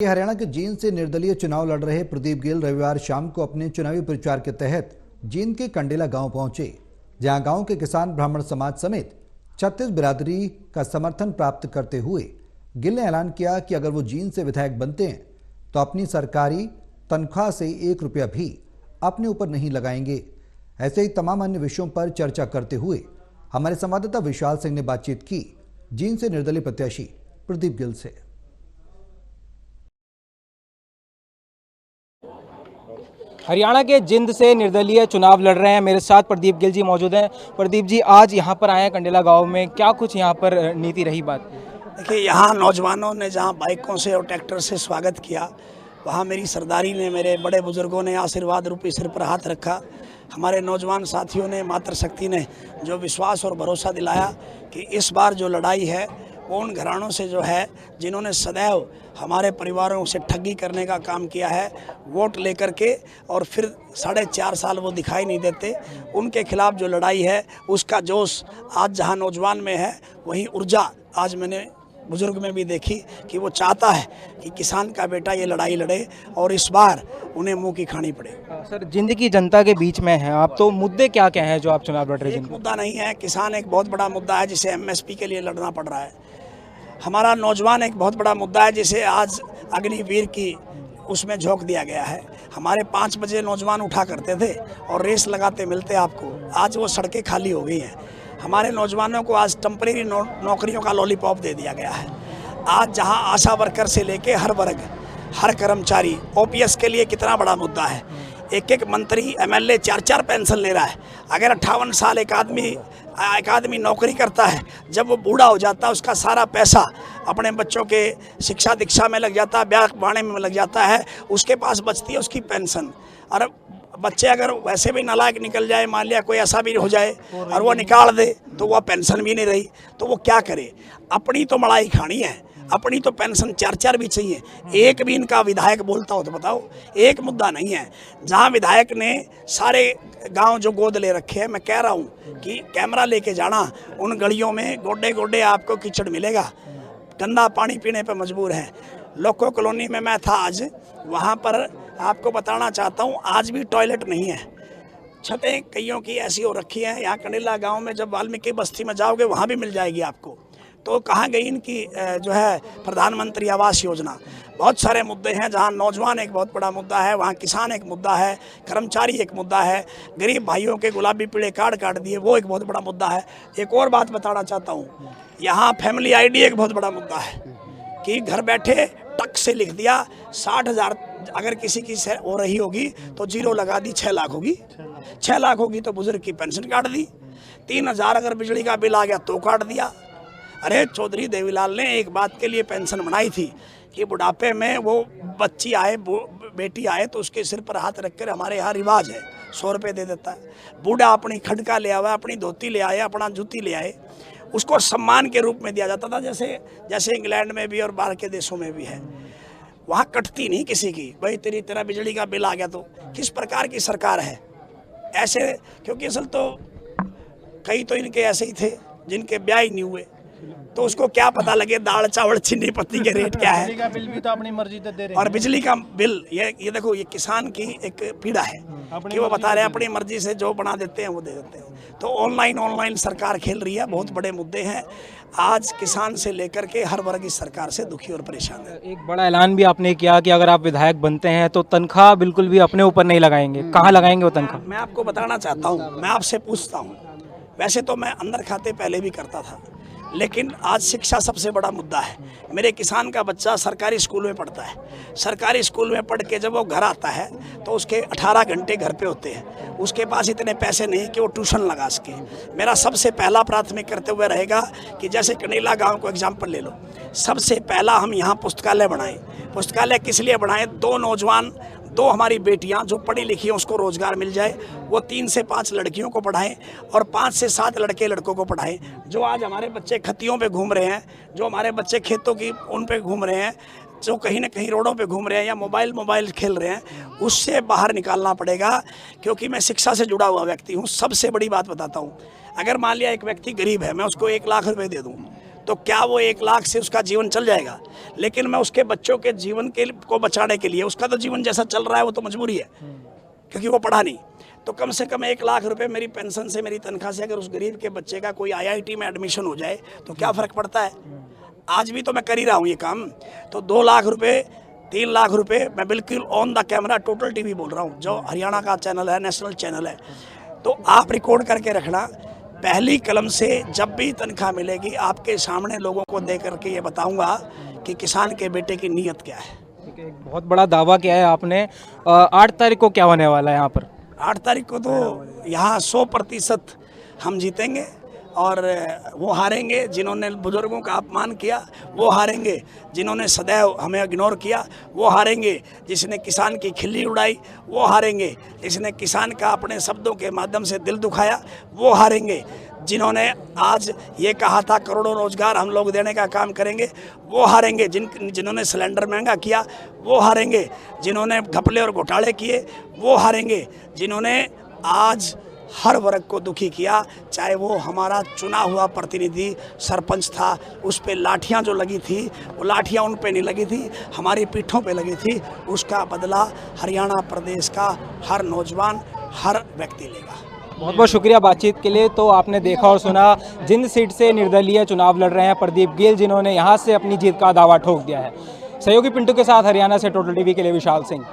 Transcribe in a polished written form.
हरियाणा के जींद से निर्दलीय चुनाव लड़ रहे प्रदीप गिल रविवार शाम को अपने चुनावी प्रचार के तहत जींद के कंडेला गांव पहुंचे, जहां गांव के किसान ब्राह्मण समाज समेत 36 बिरादरी का समर्थन प्राप्त करते हुए गिल ने ऐलान किया कि अगर वो जींद से विधायक बनते हैं तो अपनी सरकारी तनख्वाह से 1 रुपया भी अपने ऊपर नहीं लगाएंगे। ऐसे ही तमाम अन्य विषयों पर चर्चा करते हुए हमारे संवाददाता विशाल सिंह ने बातचीत की जींद से निर्दलीय प्रत्याशी प्रदीप गिल से। हरियाणा के जिंद से निर्दलीय चुनाव लड़ रहे हैं, मेरे साथ प्रदीप गिल जी मौजूद हैं। प्रदीप जी आज यहाँ पर आए हैं कंडेला गांव में, क्या कुछ यहाँ पर नीति रही बात? देखिए, यहाँ नौजवानों ने जहाँ बाइकों से और ट्रैक्टर से स्वागत किया, वहाँ मेरी सरदारी ने, मेरे बड़े बुजुर्गों ने आशीर्वाद रूपी सिर पर हाथ रखा। हमारे नौजवान साथियों ने, मातृशक्ति ने जो विश्वास और भरोसा दिलाया कि इस बार जो लड़ाई है वो उन घरानों से जो है जिन्होंने सदैव हमारे परिवारों से ठगी करने का काम किया है, वोट लेकर के और फिर 4.5 साल वो दिखाई नहीं देते, उनके खिलाफ जो लड़ाई है उसका जोश आज जहां नौजवान में है वहीं ऊर्जा आज मैंने बुजुर्ग में भी देखी कि वो चाहता है कि किसान का बेटा ये लड़ाई लड़े और इस बार उन्हें मुंह की खानी पड़े। सर, जिंद की जनता के बीच में हैं आप, तो मुद्दे क्या क्या हैं जो आप चुनाव लड़ रहे हैं? मुद्दा नहीं है, किसान एक बहुत बड़ा मुद्दा है जिसे MSP के लिए लड़ना पड़ रहा है। हमारा नौजवान एक बहुत बड़ा मुद्दा है जिसे आज अग्निवीर की उसमें झोंक दिया गया है। हमारे 5 बजे नौजवान उठा करते थे और रेस लगाते मिलते आपको, आज वो सड़कें खाली हो गई हैं। हमारे नौजवानों को आज टेम्परेरी नौकरियों का लॉलीपॉप दे दिया गया है। आज जहां आशा वर्कर से लेके हर वर्ग, हर कर्मचारी, OPS के लिए कितना बड़ा मुद्दा है। एक मंत्री MLA 4 पेंशन ले रहा है। अगर 58 साल एक आदमी नौकरी करता है, जब वो बूढ़ा हो जाता है उसका सारा पैसा अपने बच्चों के शिक्षा दीक्षा में लग जाता है, ब्याह बाणे में लग जाता है, उसके पास बचती है उसकी पेंशन। और बच्चे अगर वैसे भी नालायक निकल जाए, मान लिया कोई ऐसा भी हो जाए और वो निकाल दे तो वह पेंशन भी नहीं रही, तो वो क्या करे? अपनी तो मलाई खानी है, अपनी तो पेंशन 4 भी चाहिए। एक भी इनका विधायक बोलता हो तो बताओ, एक मुद्दा नहीं है। जहां विधायक ने सारे गांव जो गोद ले रखे हैं, मैं कह रहा हूं कि कैमरा लेके जाना, उन गलियों में गोडे गोडे आपको कीचड़ मिलेगा, गंदा पानी पीने पर मजबूर है। लोको कॉलोनी में मैं था आज, वहां पर आपको बताना चाहता हूं आज भी टॉयलेट नहीं है। छतें कईयों की ऐसी हो रखी हैं। यहाँ कंडेला गाँव में जब वाल्मीकि बस्ती में जाओगे वहाँ भी मिल जाएगी आपको। तो कहाँ गई इनकी जो है प्रधानमंत्री आवास योजना? बहुत सारे मुद्दे हैं। जहाँ नौजवान एक बहुत बड़ा मुद्दा है, वहाँ किसान एक मुद्दा है, कर्मचारी एक मुद्दा है, गरीब भाइयों के गुलाबी पीले कार्ड काट दिए वो एक बहुत बड़ा मुद्दा है। एक और बात बताना चाहता हूँ, यहाँ फैमिली ID एक बहुत बड़ा मुद्दा है कि घर बैठे टक से लिख दिया 60,000 अगर किसी की हो रही होगी तो 0 लगा दी, 6 लाख होगी, 6 लाख होगी तो बुजुर्ग की पेंशन काट दी, 3,000 अगर बिजली का बिल आ गया तो काट दिया। अरे चौधरी देवीलाल ने एक बात के लिए पेंशन बनाई थी कि बुढ़ापे में वो बच्ची आए, बेटी आए तो उसके सिर पर हाथ रखकर, हमारे यहाँ रिवाज है, 100 रुपये दे देता है। बूढ़ा अपनी खटका ले आया, अपनी धोती ले आए, अपना जूती ले आए, उसको सम्मान के रूप में दिया जाता था, जैसे इंग्लैंड में भी और बाहर के देशों में भी है। वहाँ कटती नहीं किसी की, भाई तेरा बिजली का बिल आ गया तो। किस प्रकार की सरकार है ऐसे? क्योंकि असल तो कई तो इनके ऐसे ही थे जिनके ब्याह ही नहीं हुए, तो उसको क्या पता लगे दाल चावल चीनी पत्ती के रेट क्या है। बिजली का बिल भी तो अपनी मर्जी से दे रहे हैं। और बिजली का बिल ये देखो, ये किसान की एक पीड़ा है कि वो बता रहे हैं अपनी मर्जी से जो बना देते हैं वो दे देते हैं। तो ऑनलाइन सरकार खेल रही है। बहुत बड़े मुद्दे हैं आज, किसान से लेकर के हर वर्ग इस सरकार से दुखी और परेशान है। एक बड़ा ऐलान भी आपने किया कि अगर आप विधायक बनते हैं तो तनख्वाह बिल्कुल भी अपने ऊपर नहीं लगाएंगे। कहाँ लगाएंगे वो तनख्वाह? मैं आपको बताना चाहता हूँ, मैं आपसे पूछता हूँ, वैसे तो मैं अंदर खाते पहले भी करता था, लेकिन आज शिक्षा सबसे बड़ा मुद्दा है। मेरे किसान का बच्चा सरकारी स्कूल में पढ़ता है। सरकारी स्कूल में पढ़ के जब वो घर आता है तो उसके 18 घंटे घर पे होते हैं, उसके पास इतने पैसे नहीं कि वो ट्यूशन लगा सके। मेरा सबसे पहला प्राथमिक कर्तव्य रहेगा कि जैसे कंडेला गांव को एग्जाम्पल ले लो, सबसे पहला हम यहाँ पुस्तकालय बनाएं। पुस्तकालय किस लिए बनाएं? 2 नौजवान, 2 हमारी बेटियां जो पढ़ी लिखी हैं उसको रोजगार मिल जाए, वो 3 से 5 लड़कियों को पढ़ाएं और 5 से 7 लड़कों को पढ़ाएं। जो आज हमारे बच्चे खत्तियों पे घूम रहे हैं, जो हमारे बच्चे खेतों की उन पे घूम रहे हैं, जो कहीं ना कहीं रोडों पे घूम रहे हैं या मोबाइल खेल रहे हैं, उससे बाहर निकालना पड़ेगा। क्योंकि मैं शिक्षा से जुड़ा हुआ व्यक्ति हूँ। सबसे बड़ी बात बताता हूँ, अगर मान लिया एक व्यक्ति गरीब है, मैं उसको 1 लाख रुपये दे दूँ तो क्या वो 1 लाख से उसका जीवन चल जाएगा? लेकिन मैं उसके बच्चों के जीवन को बचाने के लिए, उसका तो जीवन जैसा चल रहा है वो तो मजबूरी है, क्योंकि वो पढ़ा नहीं, तो कम से कम 1 लाख रुपए मेरी पेंशन से, मेरी तनख्वाह से अगर उस गरीब के बच्चे का कोई IIT में एडमिशन हो जाए तो क्या फ़र्क पड़ता है? आज भी तो मैं कर ही रहा हूँ ये काम। तो 2 लाख रुपए, 3 लाख रुपए, मैं बिल्कुल on the camera total TV बोल रहा हूँ, जो हरियाणा का चैनल है, नेशनल चैनल है, तो आप रिकॉर्ड करके रखना। पहली कलम से जब भी तनख्वाह मिलेगी आपके सामने लोगों को दे करके ये बताऊंगा कि किसान के बेटे की नीयत क्या है। ठीक है, एक बहुत बड़ा दावा किया है आपने। 8 तारीख को क्या होने वाला है यहाँ पर? 8 तारीख को तो यहाँ 100% हम जीतेंगे, और वो हारेंगे जिन्होंने बुजुर्गों का अपमान किया, वो हारेंगे जिन्होंने सदैव हमें इग्नोर किया, वो हारेंगे जिसने किसान की खिल्ली उड़ाई, वो हारेंगे जिसने किसान का अपने शब्दों के माध्यम से दिल दुखाया, वो हारेंगे जिन्होंने आज ये कहा था करोड़ों रोजगार हम लोग देने का काम करेंगे, वो हारेंगे जिन्होंने सिलेंडर महंगा किया, वो हारेंगे जिन्होंने घपले और घोटाले किए, वो हारेंगे जिन्होंने आज हर वर्ग को दुखी किया, चाहे वो हमारा चुना हुआ प्रतिनिधि सरपंच था, उस पे लाठियां जो लगी थी वो लाठियां उन पे नहीं लगी थी, हमारी पीठों पे लगी थी। उसका बदला हरियाणा प्रदेश का हर नौजवान, हर व्यक्ति लेगा। बहुत बहुत शुक्रिया बातचीत के लिए। तो आपने देखा और सुना, जिंद सीट से निर्दलीय चुनाव लड़ रहे हैं प्रदीप गिल, जिन्होंने यहाँ से अपनी जीत का दावा ठोक दिया है। सहयोगी पिंटू के साथ हरियाणा से टोटल टीवी के लिए विशाल सिंह।